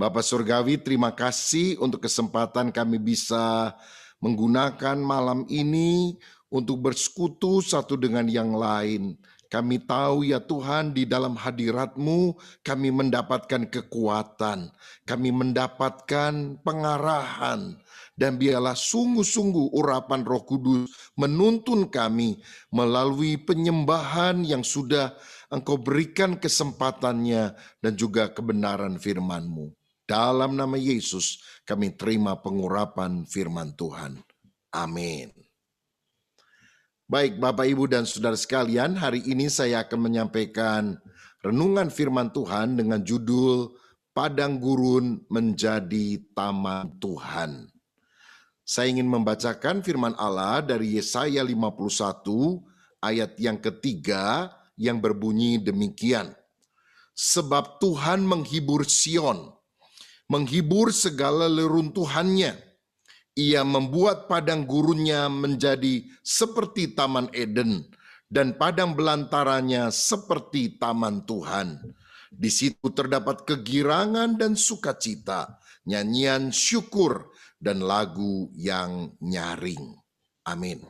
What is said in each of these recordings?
Bapak Surgawi, terima kasih untuk kesempatan kami bisa menggunakan malam ini untuk bersekutu satu dengan yang lain. Kami tahu ya Tuhan, di dalam hadirat-Mu kami mendapatkan kekuatan, kami mendapatkan pengarahan, dan biarlah sungguh-sungguh urapan Roh Kudus menuntun kami melalui penyembahan yang sudah Engkau berikan kesempatannya dan juga kebenaran firman-Mu. Dalam nama Yesus kami terima pengurapan firman Tuhan. Amin. Baik Bapak Ibu dan Saudara sekalian, hari ini saya akan menyampaikan renungan firman Tuhan dengan judul Padang Gurun Menjadi Taman Tuhan. Saya ingin membacakan firman Allah dari Yesaya 51 ayat yang ketiga yang berbunyi demikian. Sebab Tuhan menghibur Sion, menghibur segala leruntuhannya. Ia membuat padang gurunnya menjadi seperti Taman Eden dan padang belantaranya seperti Taman Tuhan. Di situ terdapat kegirangan dan sukacita, nyanyian syukur dan lagu yang nyaring. Amin.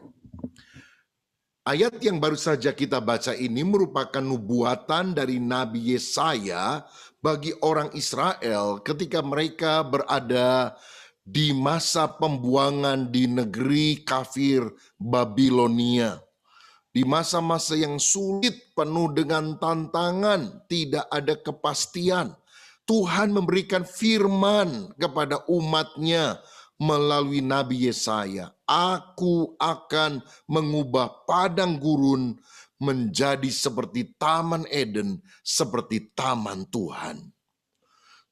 Ayat yang baru saja kita baca ini merupakan nubuatan dari Nabi Yesaya bagi orang Israel ketika mereka berada di masa pembuangan di negeri kafir Babilonia. Di masa-masa yang sulit, penuh dengan tantangan, tidak ada kepastian. Tuhan memberikan firman kepada umat-Nya melalui Nabi Yesaya. Aku akan mengubah padang gurun menjadi seperti Taman Eden, seperti Taman Tuhan.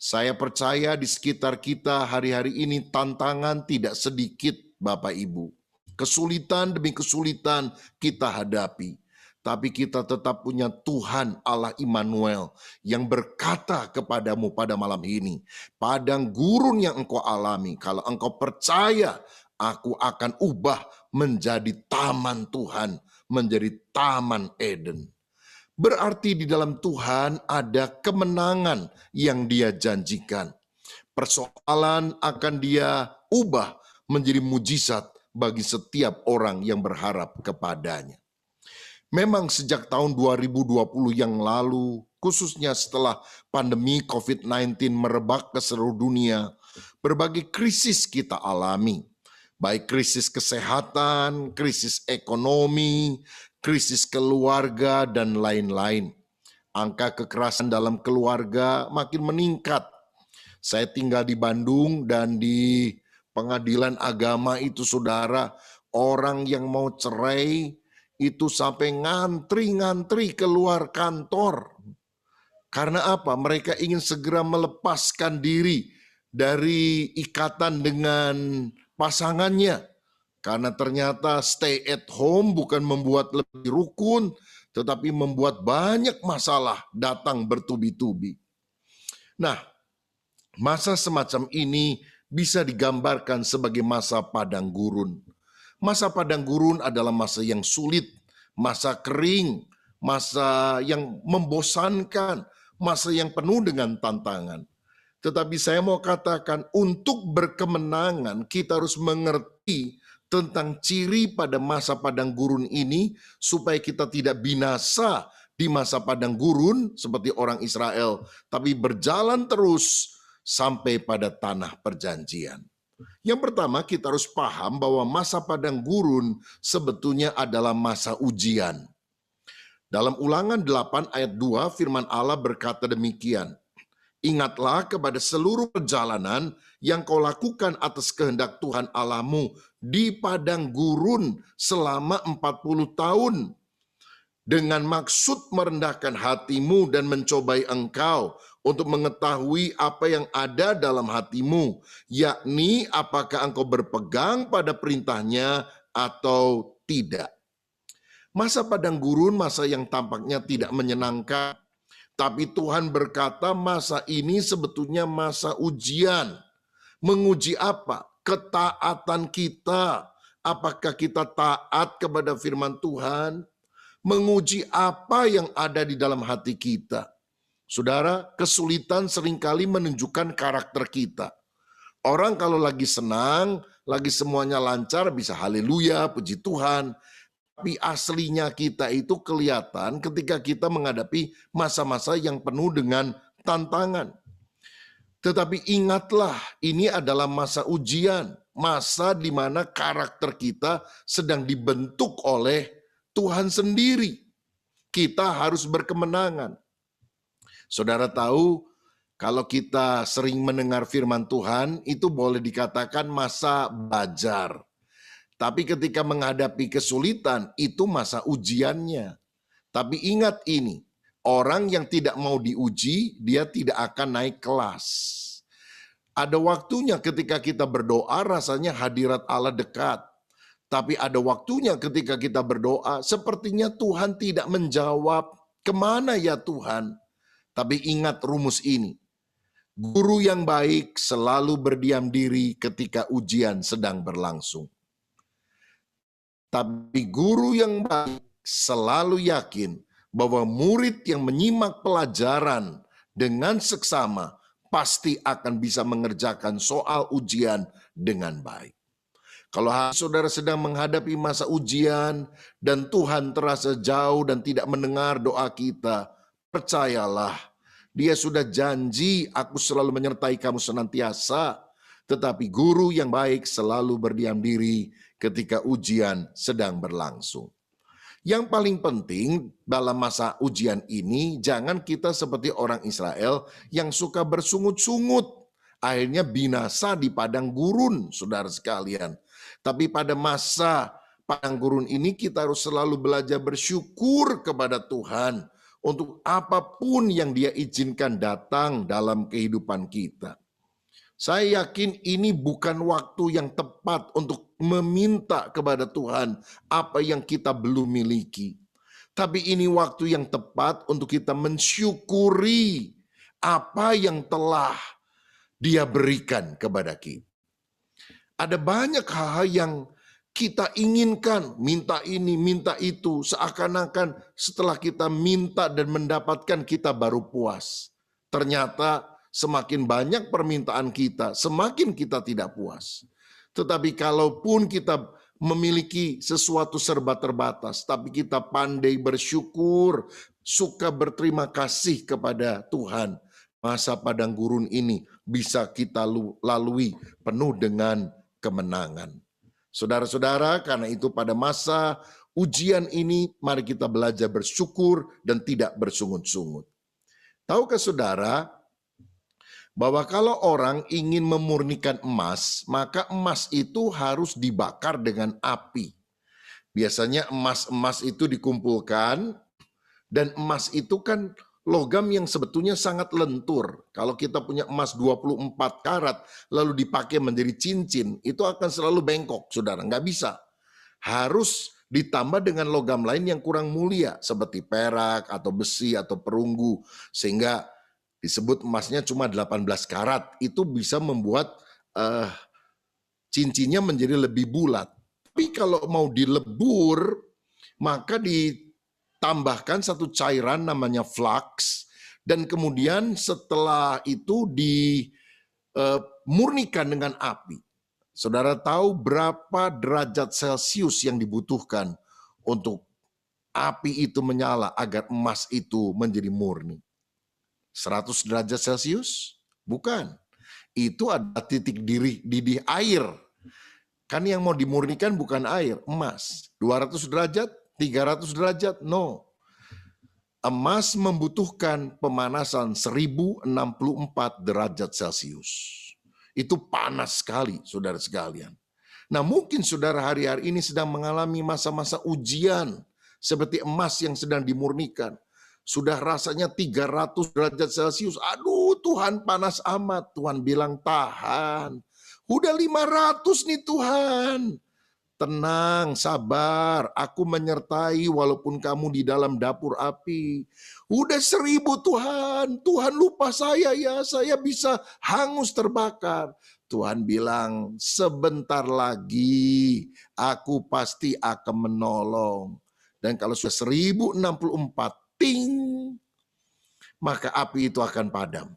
Saya percaya di sekitar kita hari-hari ini tantangan tidak sedikit Bapak Ibu. Kesulitan demi kesulitan kita hadapi. Tapi kita tetap punya Tuhan Allah Immanuel yang berkata kepadamu pada malam ini, padang gurun yang engkau alami, kalau engkau percaya, aku akan ubah menjadi taman Tuhan, menjadi Taman Eden. Berarti di dalam Tuhan ada kemenangan yang Dia janjikan. Persoalan akan Dia ubah menjadi mujizat bagi setiap orang yang berharap kepadanya. Memang sejak tahun 2020 yang lalu, khususnya setelah pandemi COVID-19 merebak ke seluruh dunia, berbagai krisis kita alami. Baik krisis kesehatan, krisis ekonomi, krisis keluarga, dan lain-lain. Angka kekerasan dalam keluarga makin meningkat. Saya tinggal di Bandung dan di pengadilan agama itu saudara, orang yang mau cerai itu sampai ngantri-ngantri keluar kantor. Karena apa? Mereka ingin segera melepaskan diri dari ikatan dengan pasangannya. Karena ternyata stay at home bukan membuat lebih rukun, tetapi membuat banyak masalah datang bertubi-tubi. Nah, masa semacam ini bisa digambarkan sebagai masa padang gurun. Masa padang gurun adalah masa yang sulit, masa kering, masa yang membosankan, masa yang penuh dengan tantangan. Tetapi saya mau katakan, untuk berkemenangan kita harus mengerti tentang ciri pada masa padang gurun ini, supaya kita tidak binasa di masa padang gurun seperti orang Israel, tapi berjalan terus sampai pada tanah perjanjian. Yang pertama, kita harus paham bahwa masa padang gurun sebetulnya adalah masa ujian. Dalam Ulangan 8 ayat 2 firman Allah berkata demikian, ingatlah kepada seluruh perjalanan yang kau lakukan atas kehendak Tuhan Allahmu di padang gurun selama 40 tahun. Dengan maksud merendahkan hatimu dan mencobai engkau untuk mengetahui apa yang ada dalam hatimu, yakni apakah engkau berpegang pada perintahnya atau tidak. Masa padang gurun, masa yang tampaknya tidak menyenangkan, tapi Tuhan berkata masa ini sebetulnya masa ujian. Menguji apa? Ketaatan kita. Apakah kita taat kepada firman Tuhan? Menguji apa yang ada di dalam hati kita. Saudara, kesulitan seringkali menunjukkan karakter kita. Orang kalau lagi senang, lagi semuanya lancar, bisa haleluya, puji Tuhan. Tapi aslinya kita itu kelihatan ketika kita menghadapi masa-masa yang penuh dengan tantangan. Tetapi ingatlah, ini adalah masa ujian, masa di mana karakter kita sedang dibentuk oleh Tuhan sendiri. Kita harus berkemenangan. Saudara tahu, kalau kita sering mendengar firman Tuhan, itu boleh dikatakan masa belajar. Tapi ketika menghadapi kesulitan, itu masa ujiannya. Tapi ingat ini, orang yang tidak mau diuji, dia tidak akan naik kelas. Ada waktunya ketika kita berdoa, rasanya hadirat Allah dekat. Tapi ada waktunya ketika kita berdoa, sepertinya Tuhan tidak menjawab, kemana ya Tuhan? Tapi ingat rumus ini, guru yang baik selalu berdiam diri ketika ujian sedang berlangsung. Tapi guru yang baik selalu yakin bahwa murid yang menyimak pelajaran dengan seksama pasti akan bisa mengerjakan soal ujian dengan baik. Kalau saudara sedang menghadapi masa ujian dan Tuhan terasa jauh dan tidak mendengar doa kita, percayalah, Dia sudah janji, aku selalu menyertai kamu senantiasa. Tetapi guru yang baik selalu berdiam diri ketika ujian sedang berlangsung. Yang paling penting dalam masa ujian ini, jangan kita seperti orang Israel yang suka bersungut-sungut. Akhirnya binasa di padang gurun, saudara sekalian. Tapi pada masa padang gurun ini kita harus selalu belajar bersyukur kepada Tuhan untuk apapun yang Dia izinkan datang dalam kehidupan kita. Saya yakin ini bukan waktu yang tepat untuk meminta kepada Tuhan apa yang kita belum miliki. Tapi ini waktu yang tepat untuk kita mensyukuri apa yang telah Dia berikan kepada kita. Ada banyak hal-hal yang kita inginkan, minta ini, minta itu, seakan-akan setelah kita minta dan mendapatkan kita baru puas. Ternyata semakin banyak permintaan kita, semakin kita tidak puas. Tetapi kalaupun kita memiliki sesuatu serba terbatas, tapi kita pandai bersyukur, suka berterima kasih kepada Tuhan, masa padang gurun ini bisa kita lalui penuh dengan kemenangan. Saudara-saudara, karena itu pada masa ujian ini, mari kita belajar bersyukur dan tidak bersungut-sungut. Tahukah saudara, bahwa kalau orang ingin memurnikan emas, maka emas itu harus dibakar dengan api. Biasanya emas-emas itu dikumpulkan, dan emas itu kan logam yang sebetulnya sangat lentur. Kalau kita punya emas 24 karat, lalu dipakai menjadi cincin, itu akan selalu bengkok, saudara. Nggak bisa. Harus ditambah dengan logam lain yang kurang mulia, seperti perak atau besi atau perunggu, sehingga disebut emasnya cuma 18 karat, itu bisa membuat cincinnya menjadi lebih bulat. Tapi kalau mau dilebur, maka ditambahkan satu cairan namanya flux, dan kemudian setelah itu dimurnikan dengan api. Saudara tahu berapa derajat Celcius yang dibutuhkan untuk api itu menyala agar emas itu menjadi murni? 100 derajat Celcius? Bukan. Itu ada titik didih air. Kan yang mau dimurnikan bukan air, emas. 200 derajat, 300 derajat? No. Emas membutuhkan pemanasan 1064 derajat Celcius. Itu panas sekali, saudara sekalian. Nah, mungkin saudara hari-hari ini sedang mengalami masa-masa ujian seperti emas yang sedang dimurnikan. Sudah rasanya 300 derajat Celcius. Aduh, Tuhan panas amat. Tuhan bilang tahan. Udah 500 nih Tuhan. tenang, sabar, aku menyertai walaupun kamu di dalam dapur api. Udah 1000 Tuhan, Tuhan lupa saya ya, saya bisa hangus terbakar. Tuhan bilang, sebentar lagi aku pasti akan menolong. Dan kalau sudah 1064, ting, maka api itu akan padam.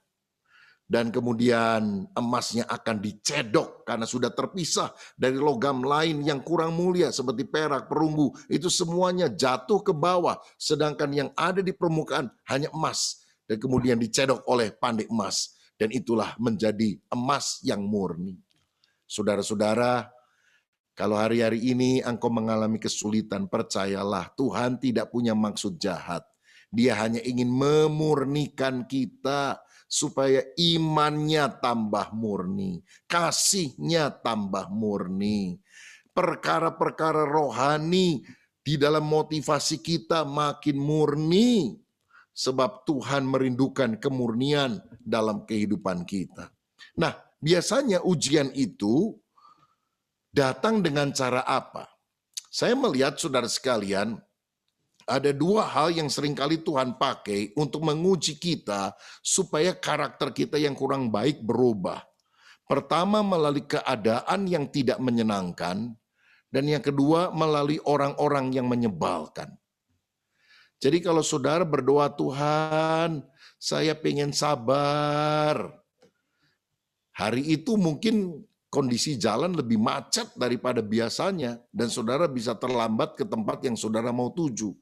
Dan kemudian emasnya akan dicedok karena sudah terpisah dari logam lain yang kurang mulia seperti perak, perunggu. Itu semuanya jatuh ke bawah. Sedangkan yang ada di permukaan hanya emas. Dan kemudian dicedok oleh pandai emas. Dan itulah menjadi emas yang murni. Saudara-saudara, kalau hari-hari ini engkau mengalami kesulitan, percayalah Tuhan tidak punya maksud jahat. Dia hanya ingin memurnikan kita supaya imannya tambah murni, kasihnya tambah murni. Perkara-perkara rohani di dalam motivasi kita makin murni, sebab Tuhan merindukan kemurnian dalam kehidupan kita. Nah, biasanya ujian itu datang dengan cara apa? Saya melihat saudara sekalian, ada 2 hal yang seringkali Tuhan pakai untuk menguji kita supaya karakter kita yang kurang baik berubah. Pertama, melalui keadaan yang tidak menyenangkan, dan yang kedua melalui orang-orang yang menyebalkan. Jadi kalau saudara berdoa, Tuhan, saya pengen sabar. Hari itu mungkin kondisi jalan lebih macet daripada biasanya, dan saudara bisa terlambat ke tempat yang saudara mau tuju.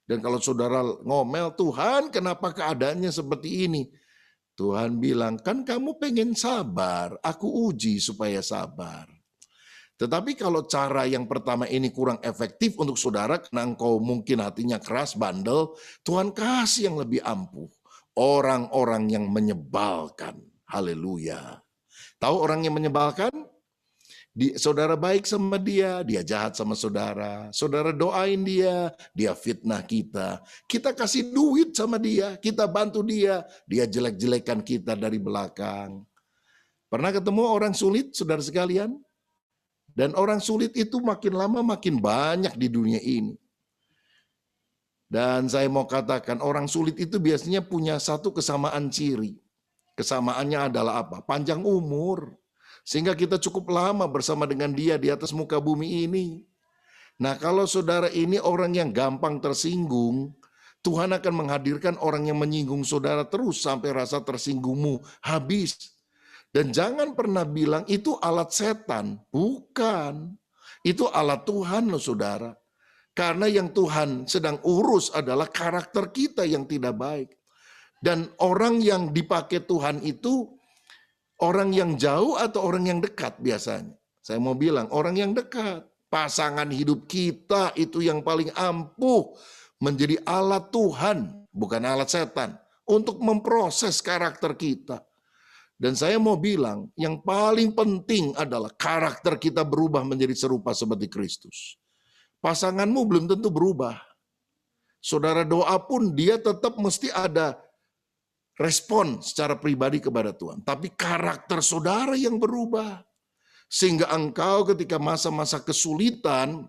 Dan kalau saudara ngomel, Tuhan kenapa keadaannya seperti ini? Tuhan bilang, kan kamu pengen sabar, aku uji supaya sabar. Tetapi kalau cara yang pertama ini kurang efektif untuk saudara, karena engkau mungkin hatinya keras, bandel, Tuhan kasih yang lebih ampuh. Orang-orang yang menyebalkan. Haleluya. Tahu orang yang menyebalkan? Saudara baik sama dia, dia jahat sama saudara. Saudara doain dia, dia fitnah kita. Kita kasih duit sama dia, kita bantu dia, dia jelek-jelekan kita dari belakang. Pernah ketemu orang sulit, saudara sekalian? Dan orang sulit itu makin lama makin banyak di dunia ini. Dan saya mau katakan, orang sulit itu biasanya punya satu kesamaan ciri. Kesamaannya adalah apa? Panjang umur. Sehingga kita cukup lama bersama dengan dia di atas muka bumi ini. Nah, kalau saudara ini orang yang gampang tersinggung, Tuhan akan menghadirkan orang yang menyinggung saudara terus sampai rasa tersinggungmu habis. Dan jangan pernah bilang itu alat setan. Bukan. Itu alat Tuhan loh saudara. Karena yang Tuhan sedang urus adalah karakter kita yang tidak baik. Dan orang yang dipakai Tuhan itu orang yang jauh atau orang yang dekat biasanya? Saya mau bilang orang yang dekat. Pasangan hidup kita itu yang paling ampuh menjadi alat Tuhan, bukan alat setan, untuk memproses karakter kita. Dan saya mau bilang yang paling penting adalah karakter kita berubah menjadi serupa seperti Kristus. Pasanganmu belum tentu berubah. Saudara doa pun dia tetap mesti ada respon secara pribadi kepada Tuhan. Tapi karakter saudara yang berubah. Sehingga engkau ketika masa-masa kesulitan,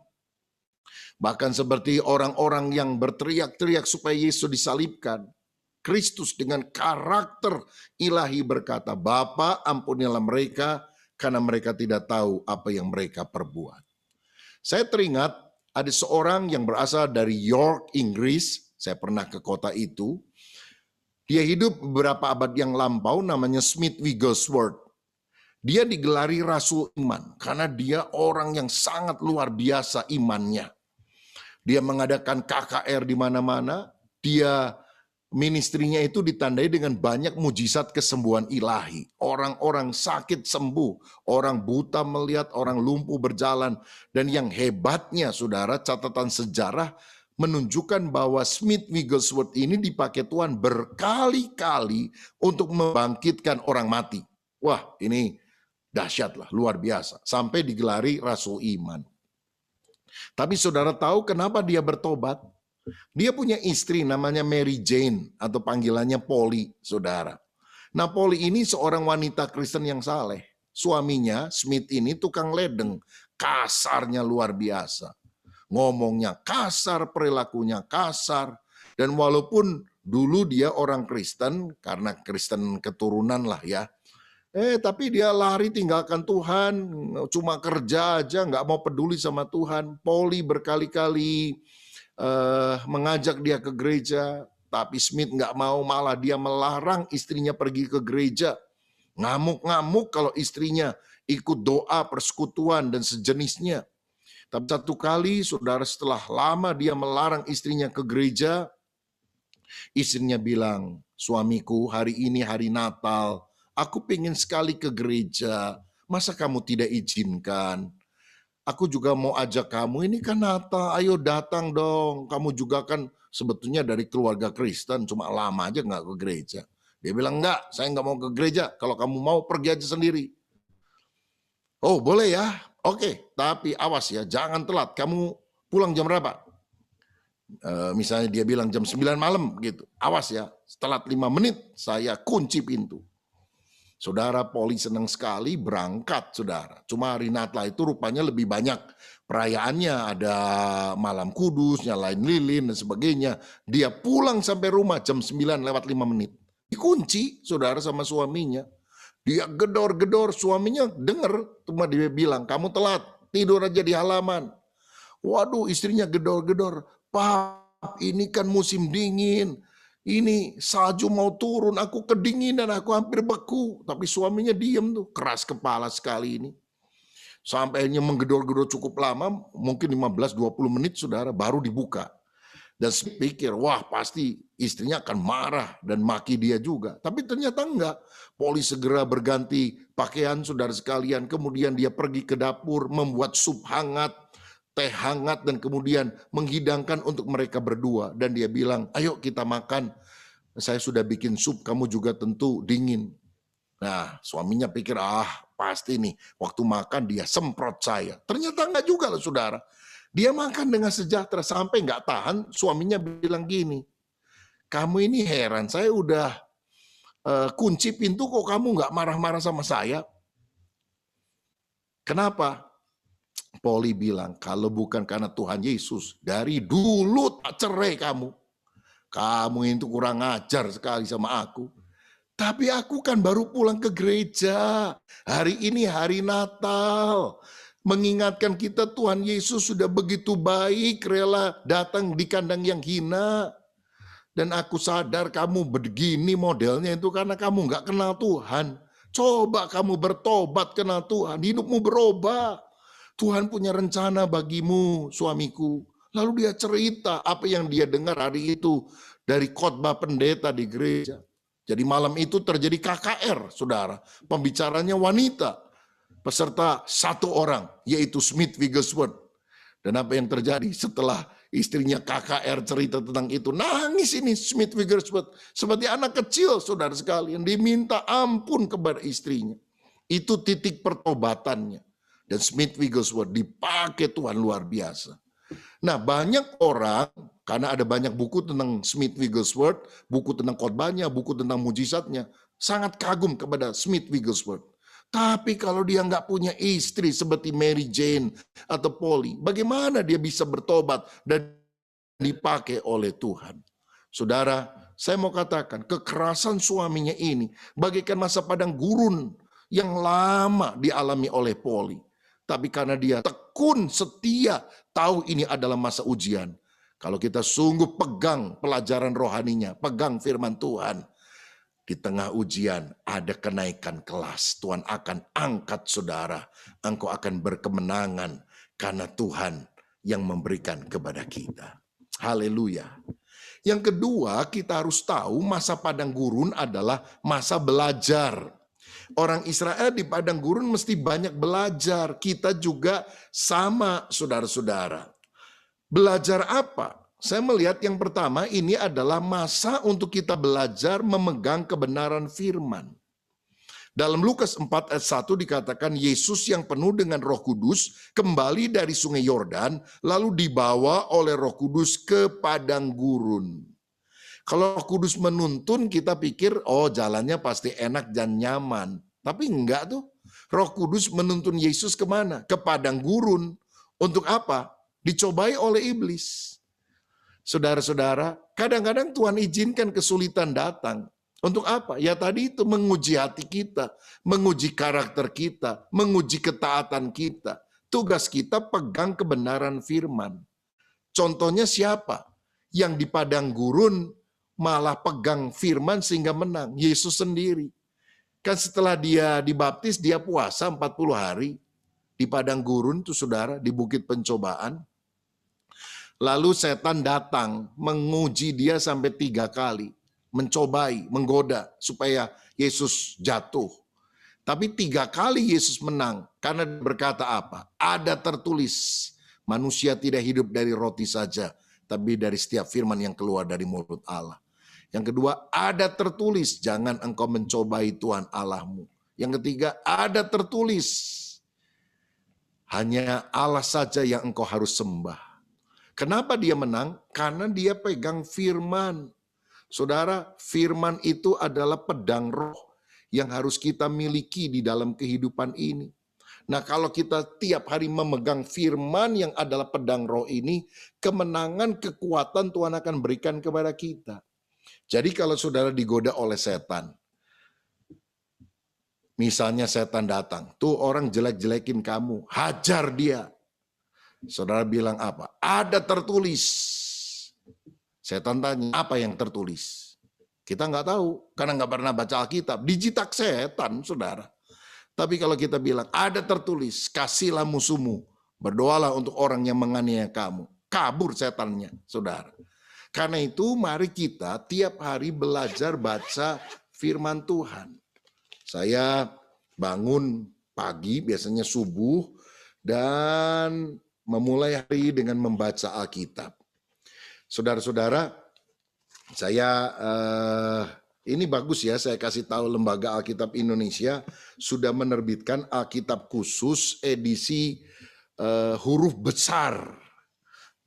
bahkan seperti orang-orang yang berteriak-teriak supaya Yesus disalibkan, Kristus dengan karakter ilahi berkata, Bapa ampunilah mereka karena mereka tidak tahu apa yang mereka perbuat. Saya teringat ada seorang yang berasal dari York, Inggris. Saya pernah ke kota itu. Dia hidup beberapa abad yang lampau, namanya Smith Wigglesworth. Dia digelari Rasul Iman karena dia orang yang sangat luar biasa imannya. Dia mengadakan KKR di mana-mana. Dia ministrinya itu ditandai dengan banyak mujizat kesembuhan ilahi. Orang-orang sakit sembuh, orang buta melihat, orang lumpuh berjalan. Dan yang hebatnya saudara, catatan sejarah menunjukkan bahwa Smith Wigglesworth ini dipakai Tuhan berkali-kali untuk membangkitkan orang mati. Wah, ini dahsyatlah, luar biasa. Sampai digelari Rasul Iman. Tapi saudara tahu kenapa dia bertobat? Dia punya istri namanya Mary Jane atau panggilannya Polly, saudara. Nah, Polly ini seorang wanita Kristen yang saleh. Suaminya, Smith ini tukang ledeng. kasarnya luar biasa. Ngomongnya kasar, perilakunya kasar. Dan walaupun dulu dia orang Kristen, karena Kristen keturunan lah ya, tapi dia lari tinggalkan Tuhan, cuma kerja aja, nggak mau peduli sama Tuhan. Pauli berkali-kali mengajak dia ke gereja, tapi Smith nggak mau, malah dia melarang istrinya pergi ke gereja. Ngamuk-ngamuk kalau istrinya ikut doa persekutuan dan sejenisnya. Tapi satu kali, saudara, setelah lama dia melarang istrinya ke gereja, istrinya bilang, suamiku, hari ini hari Natal, aku pengen sekali ke gereja, masa kamu tidak izinkan? Aku juga mau ajak kamu, ini kan Natal, ayo datang dong. Kamu juga kan sebetulnya dari keluarga Kristen, cuma lama aja nggak ke gereja. Dia bilang, enggak, saya nggak mau ke gereja, kalau kamu mau pergi aja sendiri. Oh boleh ya, oke, tapi awas ya, jangan telat, kamu pulang jam berapa? Misalnya dia bilang jam 9 malam gitu, awas ya, telat 5 menit saya kunci pintu. Saudara, Pauli senang sekali berangkat, saudara. Cuma hari Natal itu rupanya lebih banyak perayaannya, ada malam kudus, nyalain lilin dan sebagainya. Dia pulang sampai rumah jam 9 lewat 5 menit. Dikunci, saudara, sama suaminya. Dia gedor-gedor, suaminya dengar, cuma dia bilang, kamu telat, tidur aja di halaman. Waduh, istrinya gedor-gedor. Pap, ini kan musim dingin. Ini salju mau turun, aku kedinginan, aku hampir beku. Tapi suaminya diem tuh, keras kepala sekali ini. Sampai akhirnya menggedor-gedor cukup lama, mungkin 15-20 menit, saudara, baru dibuka. Dan pikir, wah pasti istrinya akan marah dan maki dia juga. Tapi ternyata enggak. Pauli segera berganti pakaian, saudara sekalian. Kemudian dia pergi ke dapur, membuat sup hangat, teh hangat, dan kemudian menghidangkan untuk mereka berdua. Dan dia bilang, ayo kita makan. Saya sudah bikin sup, kamu juga tentu dingin. Nah, suaminya pikir, pasti nih, waktu makan dia semprot saya. Ternyata enggak juga loh, saudara. Dia makan dengan sejahtera, sampai nggak tahan, suaminya bilang gini, kamu ini heran, saya udah kunci pintu kok kamu nggak marah-marah sama saya. Kenapa? Pauli bilang, kalau bukan karena Tuhan Yesus, dari dulu tak cerai kamu. Kamu itu kurang ajar sekali sama aku. Tapi aku kan baru pulang ke gereja. Hari ini hari Natal. Mengingatkan kita Tuhan Yesus sudah begitu baik, rela datang di kandang yang hina. Dan aku sadar kamu begini modelnya itu karena kamu nggak kenal Tuhan. Coba kamu bertobat kenal Tuhan, hidupmu berubah. Tuhan punya rencana bagimu, suamiku. Lalu dia cerita apa yang dia dengar hari itu dari khotbah pendeta di gereja. Jadi malam itu terjadi KKR, saudara. Pembicaranya wanita. Peserta satu orang, yaitu Smith Wigglesworth. Dan apa yang terjadi setelah istrinya KKR cerita tentang itu, nangis ini Smith Wigglesworth. Seperti anak kecil, saudara sekalian, diminta ampun kepada istrinya. Itu titik pertobatannya. Dan Smith Wigglesworth dipakai Tuhan luar biasa. Nah, banyak orang, karena ada banyak buku tentang Smith Wigglesworth, buku tentang khotbahnya, buku tentang mujizatnya, sangat kagum kepada Smith Wigglesworth. Tapi kalau dia nggak punya istri seperti Mary Jane atau Pauli, bagaimana dia bisa bertobat dan dipakai oleh Tuhan? Saudara, saya mau katakan, kekerasan suaminya ini bagaikan masa padang gurun yang lama dialami oleh Pauli. Tapi karena dia tekun, setia, tahu ini adalah masa ujian. Kalau kita sungguh pegang pelajaran rohaninya, pegang firman Tuhan, di tengah ujian ada kenaikan kelas. Tuhan akan angkat saudara. Engkau akan berkemenangan karena Tuhan yang memberikan kepada kita. Haleluya. Yang kedua, kita harus tahu masa padang gurun adalah masa belajar. Orang Israel di padang gurun mesti banyak belajar. Kita juga sama, saudara-saudara. Belajar apa? Saya melihat yang pertama ini adalah masa untuk kita belajar memegang kebenaran firman. Dalam Lukas 4 ayat 1 dikatakan Yesus yang penuh dengan Roh Kudus kembali dari sungai Yordan lalu dibawa oleh Roh Kudus ke padang gurun. Kalau Roh Kudus menuntun kita pikir oh jalannya pasti enak dan nyaman. Tapi enggak tuh. Roh Kudus menuntun Yesus kemana? Ke padang gurun. Untuk apa? Dicobai oleh iblis. Saudara-saudara, kadang-kadang Tuhan izinkan kesulitan datang. Untuk apa? Ya tadi itu menguji hati kita, menguji karakter kita, menguji ketaatan kita. Tugas kita pegang kebenaran firman. Contohnya siapa? Yang di padang gurun malah pegang firman sehingga menang. Yesus sendiri. Kan setelah dia dibaptis, dia puasa 40 hari. Di padang gurun tuh saudara, di bukit pencobaan. Lalu setan datang menguji dia sampai 3 kali. Mencobai, menggoda supaya Yesus jatuh. Tapi 3 kali Yesus menang. Karena berkata apa? Ada tertulis, manusia tidak hidup dari roti saja, tapi dari setiap firman yang keluar dari mulut Allah. Yang kedua, ada tertulis, jangan engkau mencobai Tuhan Allahmu. Yang ketiga, ada tertulis, hanya Allah saja yang engkau harus sembah. Kenapa dia menang? Karena dia pegang firman. Saudara, firman itu adalah pedang roh yang harus kita miliki di dalam kehidupan ini. Nah, kalau kita tiap hari memegang firman yang adalah pedang roh ini, kemenangan, kekuatan Tuhan akan berikan kepada kita. Jadi kalau saudara digoda oleh setan, misalnya setan datang, tuh orang jelek-jelekin kamu, hajar dia. Saudara bilang apa? Ada tertulis. Setan tanya, apa yang tertulis? Kita nggak tahu, karena nggak pernah baca Alkitab. Dijitak setan, saudara. Tapi kalau kita bilang, ada tertulis, kasihlah musuhmu, berdoalah untuk orang yang menganiaya kamu. Kabur setannya, saudara. Karena itu mari kita tiap hari belajar baca firman Tuhan. Saya bangun pagi, biasanya subuh, dan memulai hari dengan membaca Alkitab. Saudara-saudara, saya ini bagus ya, saya kasih tahu Lembaga Alkitab Indonesia sudah menerbitkan Alkitab khusus edisi huruf besar.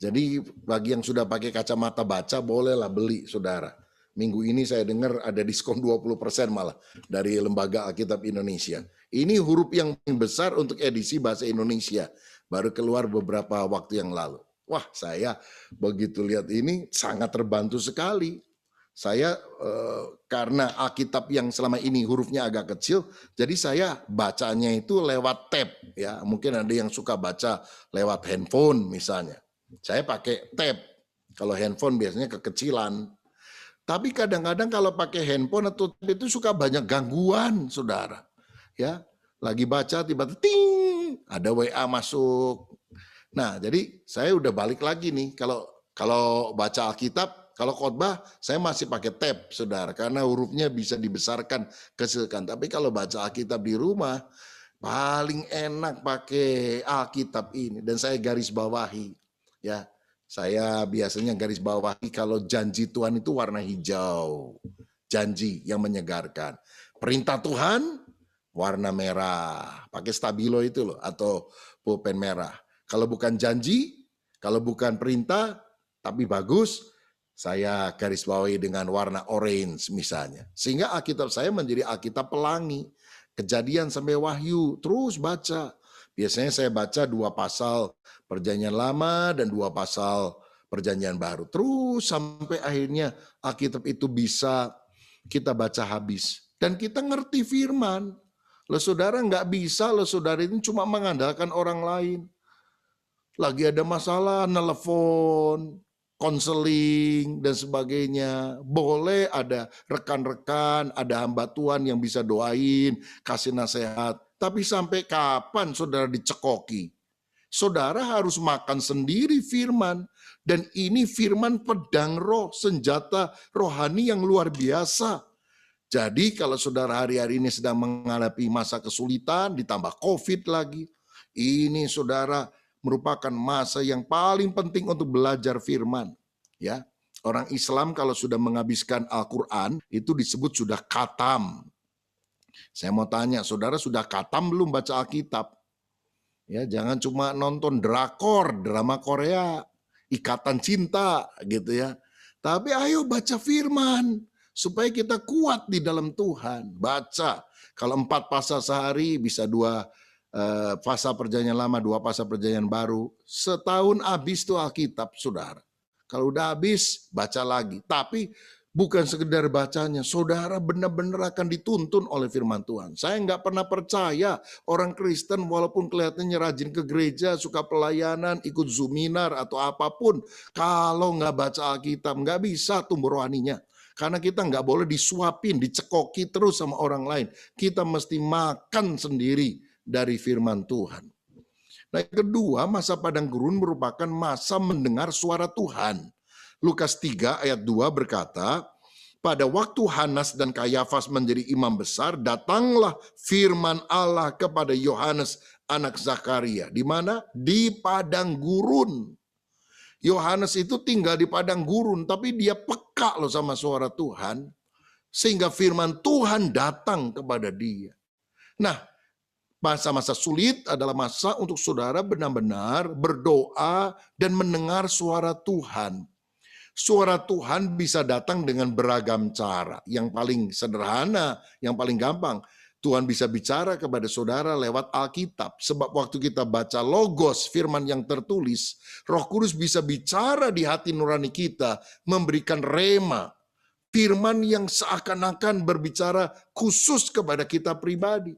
Jadi bagi yang sudah pakai kacamata baca bolehlah beli, saudara. Minggu ini saya dengar ada diskon 20% malah dari Lembaga Alkitab Indonesia. Ini huruf yang besar untuk edisi bahasa Indonesia. Baru keluar beberapa waktu yang lalu. Wah, saya begitu lihat ini sangat terbantu sekali. Saya karena Alkitab yang selama ini hurufnya agak kecil, jadi saya bacanya itu lewat tab ya. Mungkin ada yang suka baca lewat handphone misalnya. Saya pakai tab. Kalau handphone biasanya kekecilan. Tapi kadang-kadang kalau pakai handphone atau tab itu suka banyak gangguan, saudara. Ya, lagi baca tiba-tiba ting, ada WA masuk. Nah, jadi saya udah balik lagi nih. Kalau baca Alkitab, kalau khotbah, saya masih pakai tab, saudara. Karena hurufnya bisa dibesarkan, kecilkan. Tapi kalau baca Alkitab di rumah, paling enak pakai Alkitab ini. Dan saya garis bawahi. Ya, saya biasanya garis bawahi kalau janji Tuhan itu warna hijau. Janji yang menyegarkan. Perintah Tuhan, warna merah. Pakai stabilo itu loh, atau pulpen merah. Kalau bukan janji, kalau bukan perintah, tapi bagus, saya garis bawahi dengan warna orange misalnya. Sehingga Alkitab saya menjadi Alkitab pelangi. Kejadian sampai Wahyu, terus baca. Biasanya saya baca 2 pasal Perjanjian Lama dan 2 pasal Perjanjian Baru. Terus sampai akhirnya Alkitab itu bisa kita baca habis. Dan kita ngerti firman. Loh saudara nggak bisa, loh saudara ini cuma mengandalkan orang lain. Lagi ada masalah, nelpon, konseling, dan sebagainya. Boleh ada rekan-rekan, ada hamba Tuhan yang bisa doain, kasih nasihat. Tapi sampai kapan saudara dicekoki? Saudara harus makan sendiri firman. Dan ini firman pedang roh, senjata rohani yang luar biasa. Jadi kalau saudara hari-hari ini sedang menghadapi masa kesulitan, ditambah COVID lagi. Ini saudara merupakan masa yang paling penting untuk belajar firman. Ya, orang Islam kalau sudah menghabiskan Al-Quran itu disebut sudah khatam. Saya mau tanya, saudara sudah khatam belum baca Alkitab? Ya, jangan cuma nonton drakor, drama Korea, Ikatan Cinta gitu ya. Tapi ayo baca firman supaya kita kuat di dalam Tuhan. Baca. Kalau 4 pasal sehari bisa 2 pasal perjanjian lama, 2 pasal perjanjian baru. Setahun habis tuh Alkitab, saudara. Kalau udah habis, baca lagi. Tapi bukan sekedar bacanya, saudara benar-benar akan dituntun oleh firman Tuhan. Saya nggak pernah percaya orang Kristen walaupun kelihatannya rajin ke gereja, suka pelayanan, ikut Zoominar atau apapun, kalau nggak baca Alkitab, nggak bisa tumbuh rohaninya. Karena kita nggak boleh disuapin, dicekoki terus sama orang lain. Kita mesti makan sendiri dari firman Tuhan. Nah, yang kedua, masa padang gurun merupakan masa mendengar suara Tuhan. Lukas 3 ayat 2 berkata, pada waktu Hanas dan Kayafas menjadi imam besar, datanglah firman Allah kepada Yohanes anak Zakaria. Di mana? Di padang gurun. Yohanes itu tinggal di padang gurun, tapi dia peka loh sama suara Tuhan, sehingga firman Tuhan datang kepada dia. Nah, masa-masa sulit adalah masa untuk saudara benar-benar berdoa dan mendengar suara Tuhan. Suara Tuhan bisa datang dengan beragam cara. Yang paling sederhana, yang paling gampang, Tuhan bisa bicara kepada saudara lewat Alkitab. Sebab waktu kita baca logos, firman yang tertulis, Roh Kudus bisa bicara di hati nurani kita, memberikan rema, firman yang seakan-akan berbicara khusus kepada kita pribadi.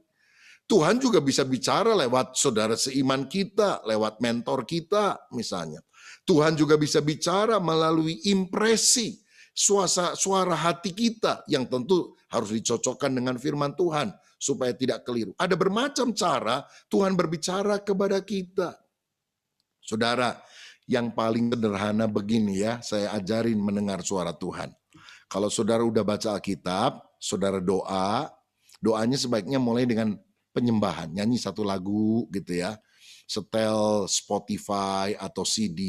Tuhan juga bisa bicara lewat saudara seiman kita, lewat mentor kita misalnya. Tuhan juga bisa bicara melalui impresi, suara hati kita yang tentu harus dicocokkan dengan firman Tuhan supaya tidak keliru. Ada bermacam cara Tuhan berbicara kepada kita. Saudara, yang paling sederhana begini ya, saya ajarin mendengar suara Tuhan. Kalau saudara udah baca Alkitab, saudara doa, doanya sebaiknya mulai dengan penyembahan, nyanyi satu lagu gitu ya. Setel Spotify atau CD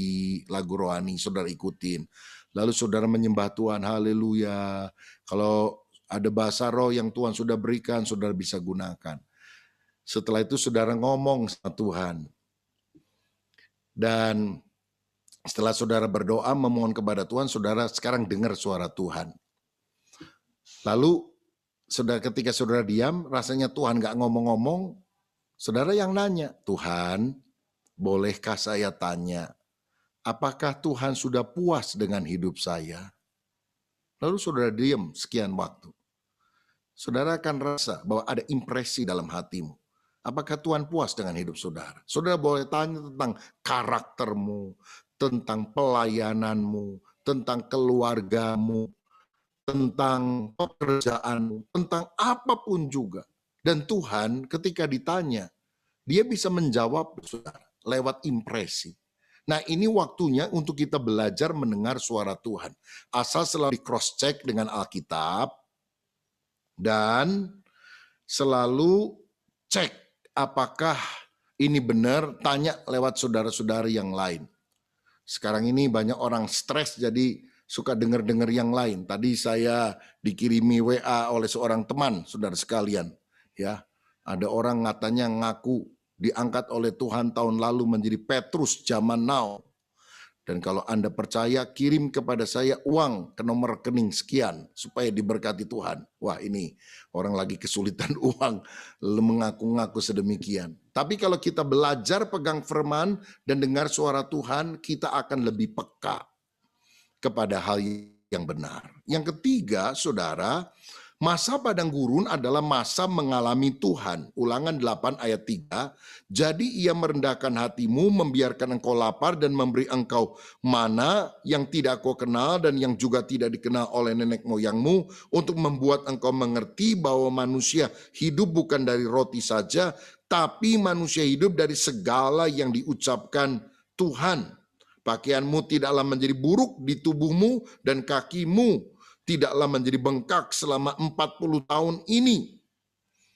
lagu rohani, saudara ikutin. Lalu saudara menyembah Tuhan, haleluya. Kalau ada bahasa roh yang Tuhan sudah berikan, saudara bisa gunakan. Setelah itu saudara ngomong sama Tuhan. Dan setelah saudara berdoa memohon kepada Tuhan, saudara sekarang dengar suara Tuhan. Lalu ketika saudara diam, rasanya Tuhan gak ngomong-ngomong, saudara yang nanya, Tuhan, bolehkah saya tanya, apakah Tuhan sudah puas dengan hidup saya? Lalu saudara diam sekian waktu. Saudara akan rasa bahwa ada impresi dalam hatimu. Apakah Tuhan puas dengan hidup saudara? Saudara boleh tanya tentang karaktermu, tentang pelayananmu, tentang keluargamu, tentang pekerjaanmu, tentang apapun juga. Dan Tuhan ketika ditanya, dia bisa menjawab saudara lewat impresi. Nah, ini waktunya untuk kita belajar mendengar suara Tuhan. Asal selalu di cross check dengan Alkitab dan selalu cek apakah ini benar, tanya lewat saudara-saudara yang lain. Sekarang ini banyak orang stres jadi suka dengar-dengar yang lain. Tadi saya dikirimi WA oleh seorang teman, saudara sekalian. Ya, ada orang katanya ngaku diangkat oleh Tuhan tahun lalu menjadi Petrus zaman now. Dan kalau Anda percaya, kirim kepada saya uang ke nomor rekening sekian supaya diberkati Tuhan. Wah, ini orang lagi kesulitan uang, mengaku-ngaku sedemikian. Tapi kalau kita belajar pegang firman dan dengar suara Tuhan, kita akan lebih peka kepada hal yang benar. Yang ketiga, saudara, masa padang gurun adalah masa mengalami Tuhan. Ulangan 8 ayat 3. Jadi ia merendahkan hatimu, membiarkan engkau lapar dan memberi engkau mana yang tidak kau kenal dan yang juga tidak dikenal oleh nenek moyangmu, untuk membuat engkau mengerti bahwa manusia hidup bukan dari roti saja, tapi manusia hidup dari segala yang diucapkan Tuhan. Pakaianmu tidaklah menjadi buruk di tubuhmu dan kakimu tidaklah menjadi bengkak selama 40 tahun ini.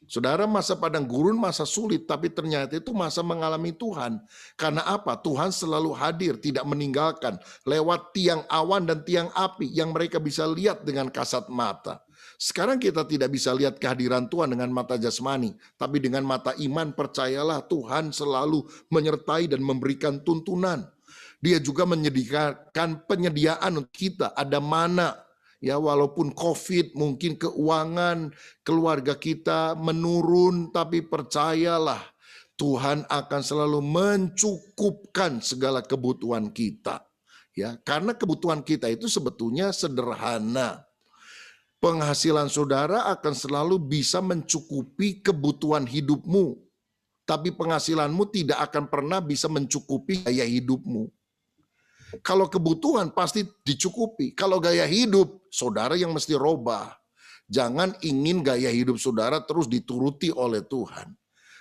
Saudara, masa padang gurun masa sulit, tapi ternyata itu masa mengalami Tuhan. Karena apa? Tuhan selalu hadir, tidak meninggalkan lewat tiang awan dan tiang api yang mereka bisa lihat dengan kasat mata. Sekarang kita tidak bisa lihat kehadiran Tuhan dengan mata jasmani, tapi dengan mata iman percayalah Tuhan selalu menyertai dan memberikan tuntunan. Dia juga menyediakan penyediaan untuk kita, ada mana Ya, walaupun COVID mungkin keuangan keluarga kita menurun, tapi percayalah Tuhan akan selalu mencukupkan segala kebutuhan kita. Ya, karena kebutuhan kita itu sebetulnya sederhana. Penghasilan saudara akan selalu bisa mencukupi kebutuhan hidupmu, tapi penghasilanmu tidak akan pernah bisa mencukupi gaya hidupmu. Kalau kebutuhan pasti dicukupi. Kalau gaya hidup, saudara yang mesti robah. Jangan ingin gaya hidup saudara terus dituruti oleh Tuhan.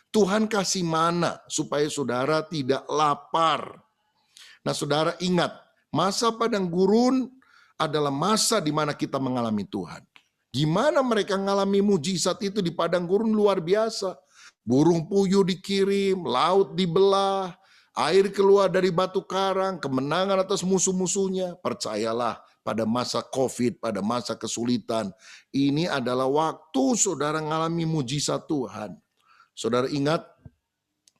Tuhan kasih mana supaya saudara tidak lapar. Nah, saudara ingat, masa padang gurun adalah masa di mana kita mengalami Tuhan. Gimana mereka mengalami mujizat itu di padang gurun luar biasa. Burung puyuh dikirim, laut dibelah, air keluar dari batu karang, kemenangan atas musuh-musuhnya. Percayalah, pada masa COVID, pada masa kesulitan, ini adalah waktu saudara mengalami mujizat Tuhan. Saudara ingat,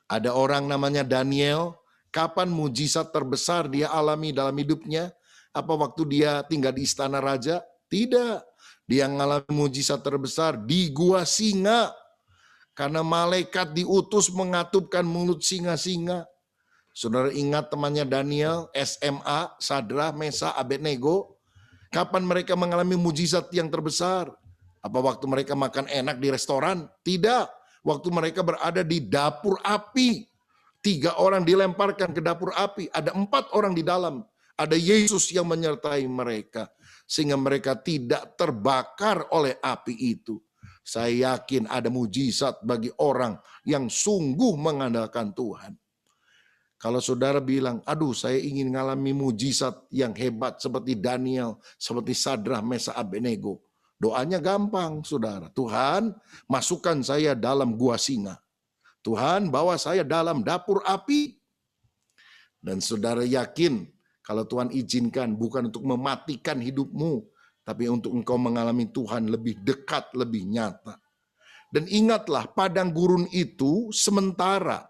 ada orang namanya Daniel. Kapan mujizat terbesar dia alami dalam hidupnya? Apa waktu dia tinggal di istana raja? Tidak. Dia mengalami mujizat terbesar di gua singa. Karena malaikat diutus mengatupkan mulut singa-singa. Saudara ingat temannya Daniel, SMA, Sadrah, Mesa, Abednego. Kapan mereka mengalami mujizat yang terbesar? Apa waktu mereka makan enak di restoran? Tidak. Waktu mereka berada di dapur api. 3 orang dilemparkan ke dapur api. Ada 4 orang di dalam. Ada Yesus yang menyertai mereka. Sehingga mereka tidak terbakar oleh api itu. Saya yakin ada mujizat bagi orang yang sungguh mengandalkan Tuhan. Kalau saudara bilang, aduh saya ingin mengalami mujizat yang hebat seperti Daniel, seperti Sadrah, Mesa, Abednego. Doanya gampang saudara. Tuhan, masukkan saya dalam gua singa. Tuhan, bawa saya dalam dapur api. Dan saudara yakin kalau Tuhan izinkan bukan untuk mematikan hidupmu, tapi untuk engkau mengalami Tuhan lebih dekat, lebih nyata. Dan ingatlah, padang gurun itu sementara.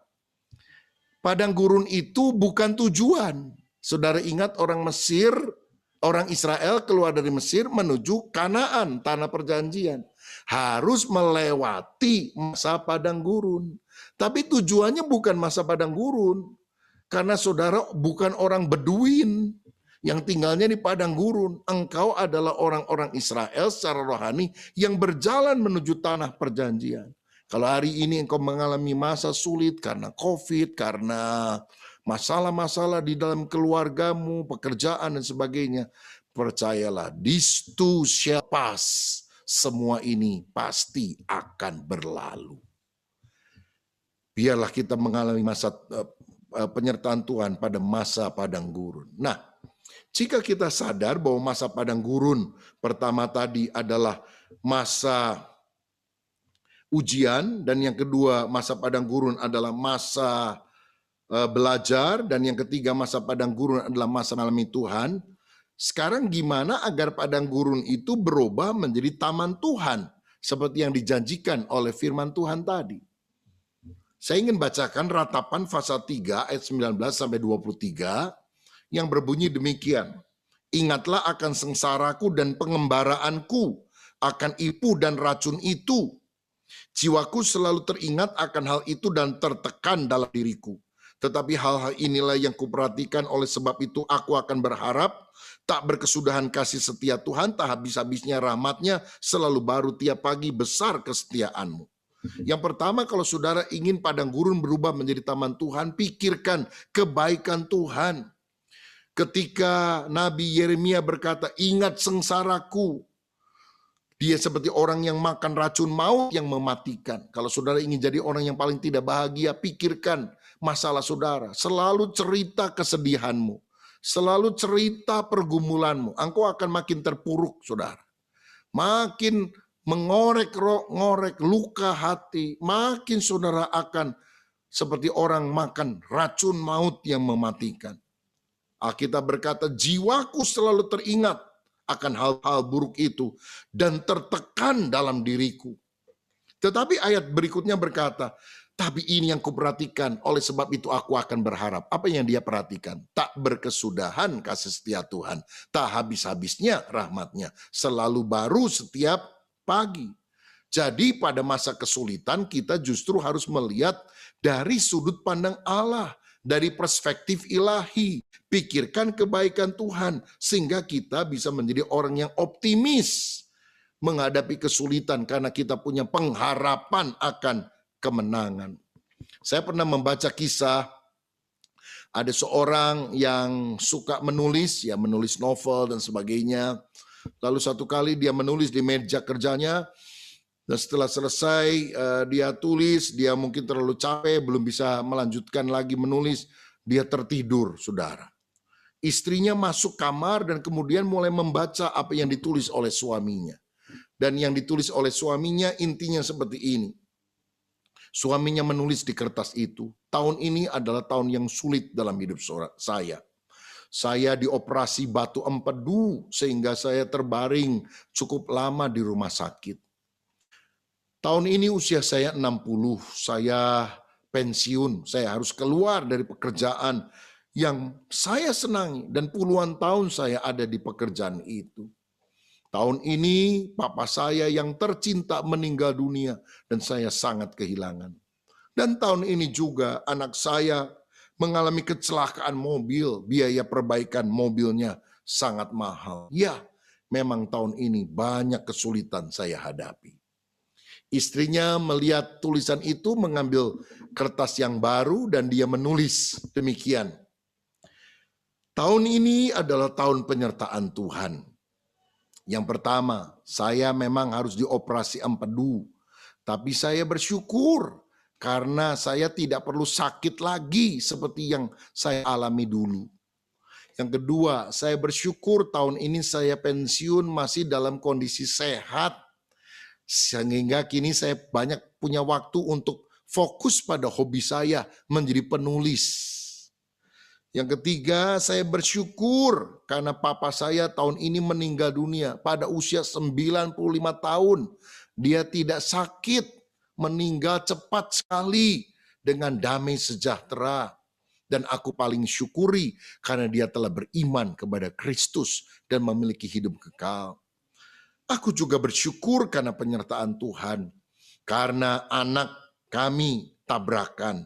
Padang gurun itu bukan tujuan. Saudara ingat orang Mesir, orang Israel keluar dari Mesir menuju Kanaan, tanah perjanjian. Harus melewati masa padang gurun. Tapi tujuannya bukan masa padang gurun. Karena saudara bukan orang Beduin yang tinggalnya di padang gurun. Engkau adalah orang-orang Israel secara rohani yang berjalan menuju tanah perjanjian. Kalau hari ini engkau mengalami masa sulit karena COVID, karena masalah-masalah di dalam keluargamu, pekerjaan dan sebagainya, percayalah, this too shall pass. Semua ini pasti akan berlalu. Biarlah kita mengalami masa penyertaan Tuhan pada masa padang gurun. Nah, jika kita sadar bahwa masa padang gurun pertama tadi adalah masa ujian, dan yang kedua masa padang gurun adalah masa belajar, dan yang ketiga masa padang gurun adalah masa mengalami Tuhan. Sekarang gimana agar padang gurun itu berubah menjadi taman Tuhan seperti yang dijanjikan oleh firman Tuhan tadi? Saya ingin bacakan Ratapan pasal 3 ayat 19 sampai 23 yang berbunyi demikian. Ingatlah akan sengsaraku dan pengembaraanku, akan ipu dan racun itu. Jiwaku selalu teringat akan hal itu dan tertekan dalam diriku. Tetapi hal-hal inilah yang kuperhatikan, oleh sebab itu aku akan berharap. Tak berkesudahan kasih setia Tuhan, tak habis-habisnya rahmatnya, selalu baru tiap pagi, besar kesetiaanmu. Yang pertama, kalau saudara ingin padang gurun berubah menjadi taman Tuhan, pikirkan kebaikan Tuhan. Ketika Nabi Yeremia berkata, ingat sengsaraku. Dia seperti orang yang makan racun maut yang mematikan. Kalau saudara ingin jadi orang yang paling tidak bahagia, pikirkan masalah saudara. Selalu cerita kesedihanmu. Selalu cerita pergumulanmu. Engkau akan makin terpuruk, saudara. Makin mengorek luka hati. Makin saudara akan seperti orang makan racun maut yang mematikan. Alkitab berkata, jiwaku selalu teringat akan hal-hal buruk itu dan tertekan dalam diriku. Tetapi ayat berikutnya berkata, tapi ini yang kuperhatikan, oleh sebab itu aku akan berharap. Apa yang dia perhatikan? Tak berkesudahan kasih setia Tuhan, tak habis-habisnya rahmatnya, selalu baru setiap pagi. Jadi pada masa kesulitan kita justru harus melihat dari sudut pandang Allah, dari perspektif ilahi. Pikirkan kebaikan Tuhan sehingga kita bisa menjadi orang yang optimis menghadapi kesulitan karena kita punya pengharapan akan kemenangan. Saya pernah membaca kisah ada seorang yang suka menulis, ya menulis novel dan sebagainya. Lalu satu kali dia menulis di meja kerjanya, dan setelah selesai dia tulis, dia mungkin terlalu capek, belum bisa melanjutkan lagi menulis, dia tertidur, saudara. Istrinya masuk kamar dan kemudian mulai membaca apa yang ditulis oleh suaminya. Dan yang ditulis oleh suaminya intinya seperti ini. Suaminya menulis di kertas itu, tahun ini adalah tahun yang sulit dalam hidup saya. Saya dioperasi batu empedu sehingga saya terbaring cukup lama di rumah sakit. Tahun ini usia saya 60, saya pensiun, saya harus keluar dari pekerjaan yang saya senangi dan puluhan tahun saya ada di pekerjaan itu. Tahun ini papa saya yang tercinta meninggal dunia dan saya sangat kehilangan. Dan tahun ini juga anak saya mengalami kecelakaan mobil, biaya perbaikan mobilnya sangat mahal. Ya, memang tahun ini banyak kesulitan saya hadapi. Istrinya melihat tulisan itu, mengambil kertas yang baru dan dia menulis demikian. Tahun ini adalah tahun penyertaan Tuhan. Yang pertama, saya memang harus dioperasi empedu, tapi saya bersyukur karena saya tidak perlu sakit lagi seperti yang saya alami dulu. Yang kedua, saya bersyukur tahun ini saya pensiun masih dalam kondisi sehat, sehingga kini saya banyak punya waktu untuk fokus pada hobi saya menjadi penulis. Yang ketiga, saya bersyukur karena papa saya tahun ini meninggal dunia pada usia 95 tahun. Dia tidak sakit, meninggal cepat sekali dengan damai sejahtera. Dan aku paling syukuri karena dia telah beriman kepada Kristus dan memiliki hidup kekal. Aku juga bersyukur karena penyertaan Tuhan. Karena anak kami tabrakan.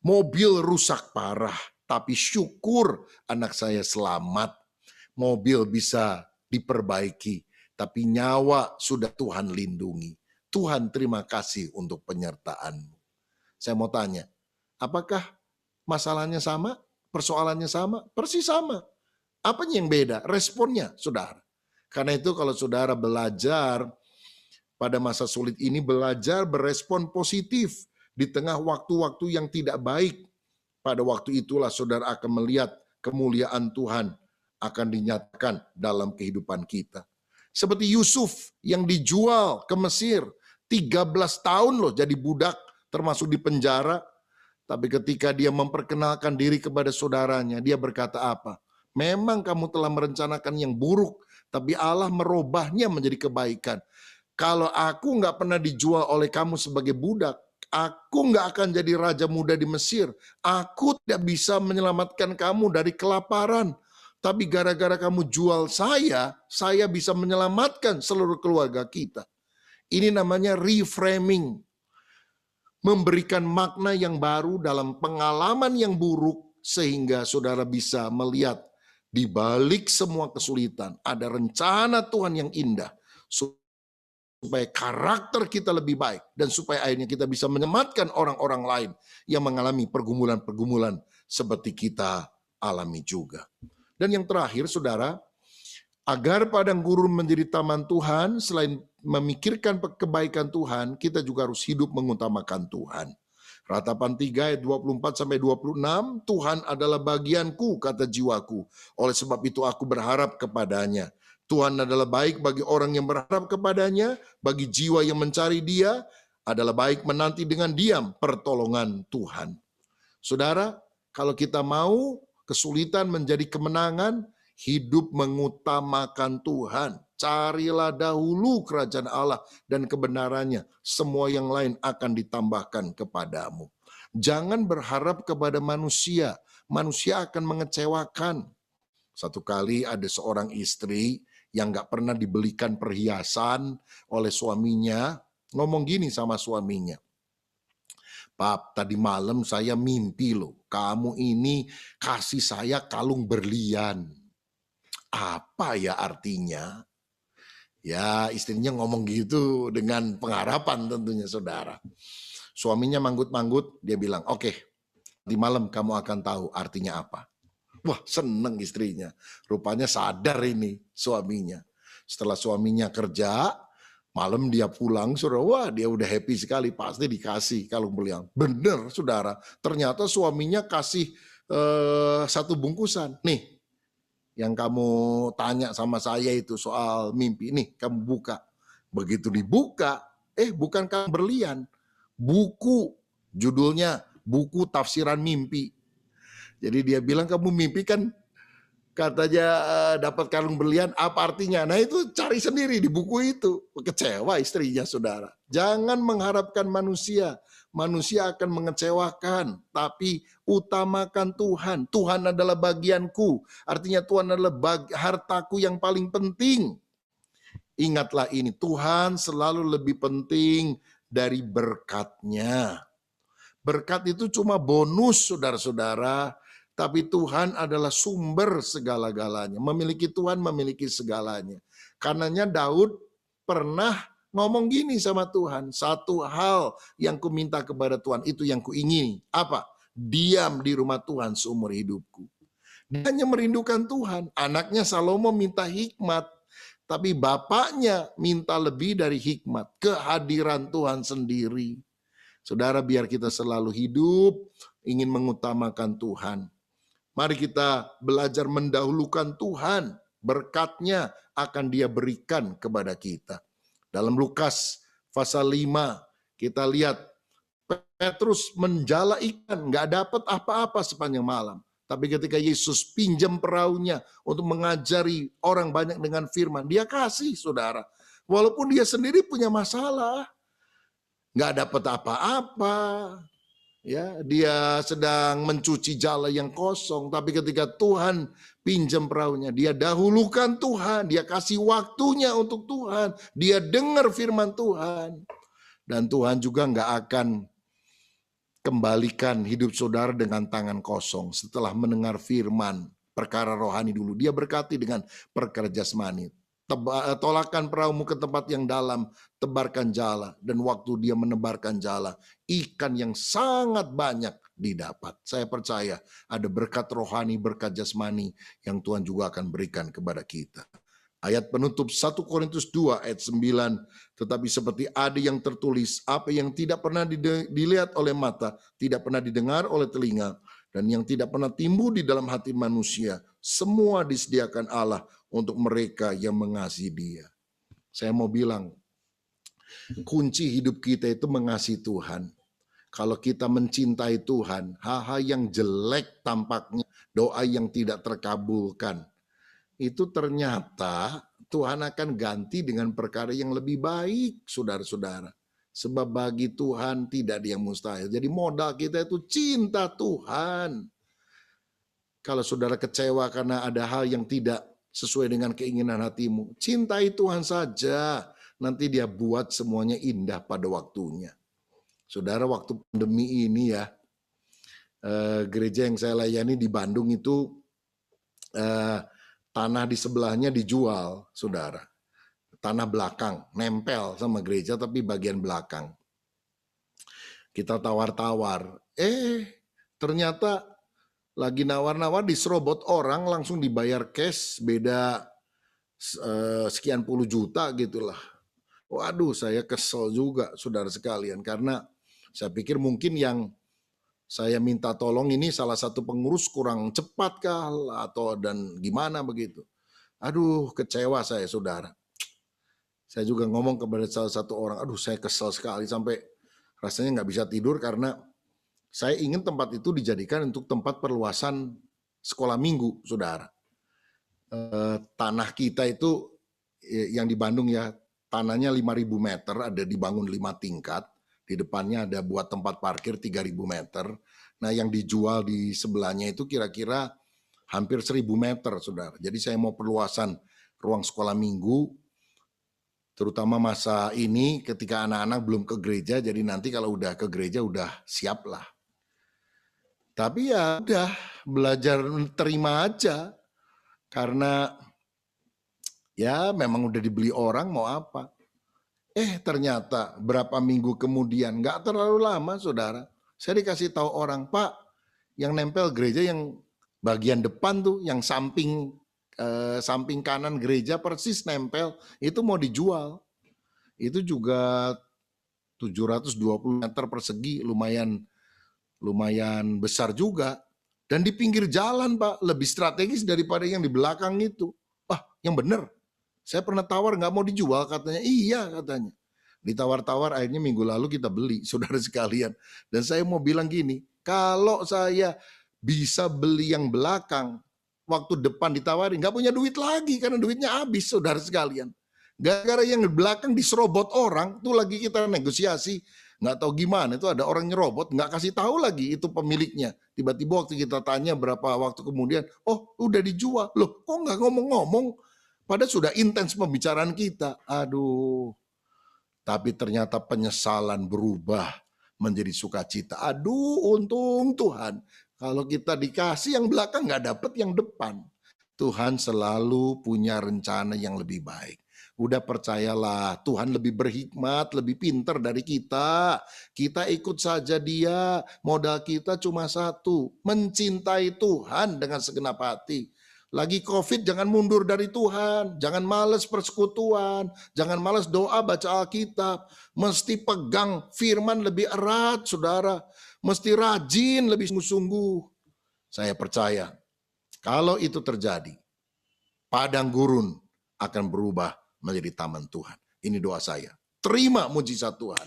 Mobil rusak parah, tapi syukur anak saya selamat. Mobil bisa diperbaiki, tapi nyawa sudah Tuhan lindungi. Tuhan terima kasih untuk penyertaan-Mu. Saya mau tanya, apakah masalahnya sama? Persoalannya sama? Persis sama. Apa yang beda? Responnya, saudara. Karena itu kalau saudara belajar pada masa sulit ini, belajar berespon positif di tengah waktu-waktu yang tidak baik. Pada waktu itulah saudara akan melihat kemuliaan Tuhan akan dinyatakan dalam kehidupan kita. Seperti Yusuf yang dijual ke Mesir, 13 tahun loh jadi budak, termasuk di penjara. Tapi ketika dia memperkenalkan diri kepada saudaranya, dia berkata apa? Memang kamu telah merencanakan yang buruk, tapi Allah merubahnya menjadi kebaikan. Kalau aku nggak pernah dijual oleh kamu sebagai budak, aku nggak akan jadi raja muda di Mesir. Aku tidak bisa menyelamatkan kamu dari kelaparan. Tapi gara-gara kamu jual saya bisa menyelamatkan seluruh keluarga kita. Ini namanya reframing. Memberikan makna yang baru dalam pengalaman yang buruk sehingga saudara bisa melihat di balik semua kesulitan ada rencana Tuhan yang indah supaya karakter kita lebih baik dan supaya akhirnya kita bisa menyematkan orang-orang lain yang mengalami pergumulan-pergumulan seperti kita alami juga. Dan yang terakhir, saudara, agar padang gurun menjadi taman Tuhan, selain memikirkan kebaikan Tuhan, kita juga harus hidup mengutamakan Tuhan. Ratapan 3 ayat 24-26, Tuhan adalah bagianku, kata jiwaku. Oleh sebab itu aku berharap kepadanya. Tuhan adalah baik bagi orang yang berharap kepadanya, bagi jiwa yang mencari Dia, adalah baik menanti dengan diam pertolongan Tuhan. Saudara, kalau kita mau kesulitan menjadi kemenangan, hidup mengutamakan Tuhan. Carilah dahulu kerajaan Allah dan kebenarannya. Semua yang lain akan ditambahkan kepadamu. Jangan berharap kepada manusia. Manusia akan mengecewakan. Satu kali ada seorang istri yang gak pernah dibelikan perhiasan oleh suaminya, ngomong gini sama suaminya, "Pap, tadi malam saya mimpi loh, kamu ini kasih saya kalung berlian." Apa ya artinya? Ya, istrinya ngomong gitu dengan pengharapan tentunya, saudara. Suaminya manggut-manggut, dia bilang, "Oke, di malam kamu akan tahu artinya apa." Wah, seneng istrinya. Rupanya sadar ini suaminya. Setelah suaminya kerja, malam dia pulang, saudara, wah dia udah happy sekali, pasti dikasih kalung berlian. Bener, saudara. Ternyata suaminya kasih satu bungkusan. Nih, yang kamu tanya sama saya itu soal mimpi. Nih, kamu buka. Begitu dibuka, bukan kalung berlian. Buku, judulnya Buku Tafsiran Mimpi. Jadi dia bilang, kamu mimpi kan katanya dapat kalung berlian, apa artinya? Nah itu cari sendiri di buku itu. Kecewa istrinya, saudara. Jangan mengharapkan manusia. Manusia akan mengecewakan. Tapi utamakan Tuhan. Tuhan adalah bagianku. Artinya Tuhan adalah hartaku yang paling penting. Ingatlah ini, Tuhan selalu lebih penting dari berkatnya. Berkat itu cuma bonus, saudara-saudara. Tapi Tuhan adalah sumber segala-galanya. Memiliki Tuhan, memiliki segalanya. Karenanya Daud pernah ngomong gini sama Tuhan. Satu hal yang kuminta kepada Tuhan, itu yang kuingini. Apa? Diam di rumah Tuhan seumur hidupku. Dia hanya merindukan Tuhan. Anaknya Salomo minta hikmat. Tapi bapaknya minta lebih dari hikmat. Kehadiran Tuhan sendiri. Saudara, biar kita selalu hidup ingin mengutamakan Tuhan. Mari kita belajar mendahulukan Tuhan. Berkatnya akan Dia berikan kepada kita. Dalam Lukas pasal 5 kita lihat Petrus menjala ikan, nggak dapat apa-apa sepanjang malam. Tapi ketika Yesus pinjam perahunya untuk mengajari orang banyak dengan firman, Dia kasih, saudara. Walaupun dia sendiri punya masalah, nggak dapat apa-apa. Ya, dia sedang mencuci jala yang kosong, tapi ketika Tuhan pinjam perahunya, dia dahulukan Tuhan, dia kasih waktunya untuk Tuhan, dia dengar firman Tuhan, dan Tuhan juga nggak akan kembalikan hidup saudara dengan tangan kosong. Setelah mendengar firman, perkara rohani dulu, dia berkati dengan perkara jasmani. Tolakkan perahumu ke tempat yang dalam, tebarkan jala, dan waktu dia menebarkan jala, ikan yang sangat banyak didapat. Saya percaya ada berkat rohani, berkat jasmani yang Tuhan juga akan berikan kepada kita. Ayat penutup 1 Korintus 2 ayat 9, tetapi seperti ada yang tertulis, apa yang tidak pernah dilihat oleh mata, tidak pernah didengar oleh telinga, dan yang tidak pernah timbul di dalam hati manusia, semua disediakan Allah untuk mereka yang mengasihi Dia. Saya mau bilang, kunci hidup kita itu mengasihi Tuhan. Kalau kita mencintai Tuhan, hal-hal yang jelek tampaknya, doa yang tidak terkabulkan, itu ternyata Tuhan akan ganti dengan perkara yang lebih baik, saudara-saudara. Sebab bagi Tuhan tidak ada yang mustahil. Jadi modal kita itu cinta Tuhan. Kalau saudara kecewa karena ada hal yang tidak sesuai dengan keinginan hatimu, cintai Tuhan saja. Nanti Dia buat semuanya indah pada waktunya. Saudara, waktu pandemi ini ya, gereja yang saya layani di Bandung itu, tanah di sebelahnya dijual, saudara. Tanah belakang, nempel sama gereja tapi bagian belakang. Kita tawar-tawar, ternyata lagi nawar-nawar diserobot orang, langsung dibayar cash, beda sekian puluh juta gitulah. Waduh, saya kesel juga, saudara sekalian, karena saya pikir mungkin yang saya minta tolong ini salah satu pengurus kurang cepat kah atau dan gimana begitu. Aduh, kecewa saya, saudara. Saya juga ngomong kepada salah satu orang, aduh saya kesel sekali sampai rasanya nggak bisa tidur karena saya ingin tempat itu dijadikan untuk tempat perluasan sekolah minggu, saudara. Tanah kita itu yang di Bandung ya, tanahnya 5.000 meter, ada dibangun 5 tingkat. Di depannya ada buat tempat parkir 3.000 meter. Nah yang dijual di sebelahnya itu kira-kira hampir 1.000 meter, saudara. Jadi saya mau perluasan ruang sekolah minggu, terutama masa ini ketika anak-anak belum ke gereja, jadi nanti kalau udah ke gereja udah siap lah. Tapi ya udah belajar terima aja, karena ya memang udah dibeli orang, mau apa. Ternyata berapa minggu kemudian, nggak terlalu lama saudara, saya dikasih tahu orang, Pak, yang nempel gereja yang bagian depan tuh, yang samping kanan gereja persis nempel, itu mau dijual. Itu juga 720 meter persegi, lumayan besar juga. Dan di pinggir jalan, Pak, lebih strategis daripada yang di belakang itu. Yang benar. Saya pernah tawar, nggak mau dijual katanya. Iya katanya. Ditawar-tawar, akhirnya minggu lalu kita beli, saudara sekalian. Dan saya mau bilang gini, kalau saya bisa beli yang belakang, waktu depan ditawarin, nggak punya duit lagi karena duitnya habis, saudara sekalian. Gara-gara yang di belakang diserobot orang, tuh lagi kita negosiasi, nggak tahu gimana, itu ada orang nyerobot, nggak kasih tahu lagi itu pemiliknya. Tiba-tiba waktu kita tanya berapa waktu kemudian, oh udah dijual. Loh kok nggak ngomong-ngomong? Padahal sudah intens pembicaraan kita. Aduh. Tapi ternyata penyesalan berubah menjadi sukacita. Aduh, untung Tuhan. Kalau kita dikasih yang belakang nggak dapet yang depan. Tuhan selalu punya rencana yang lebih baik. Udah percayalah, Tuhan lebih berhikmat, lebih pintar dari kita. Kita ikut saja Dia. Modal kita cuma satu, mencintai Tuhan dengan segenap hati. Lagi COVID jangan mundur dari Tuhan, jangan males persekutuan, jangan males doa baca Alkitab, mesti pegang firman lebih erat saudara, mesti rajin lebih sungguh-sungguh. Saya percaya kalau itu terjadi, padang gurun akan berubah menjadi taman Tuhan. Ini doa saya, terima mujizat Tuhan.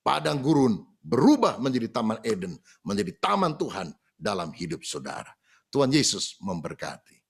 Padang gurun berubah menjadi taman Eden, menjadi taman Tuhan dalam hidup saudara. Tuhan Yesus memberkati.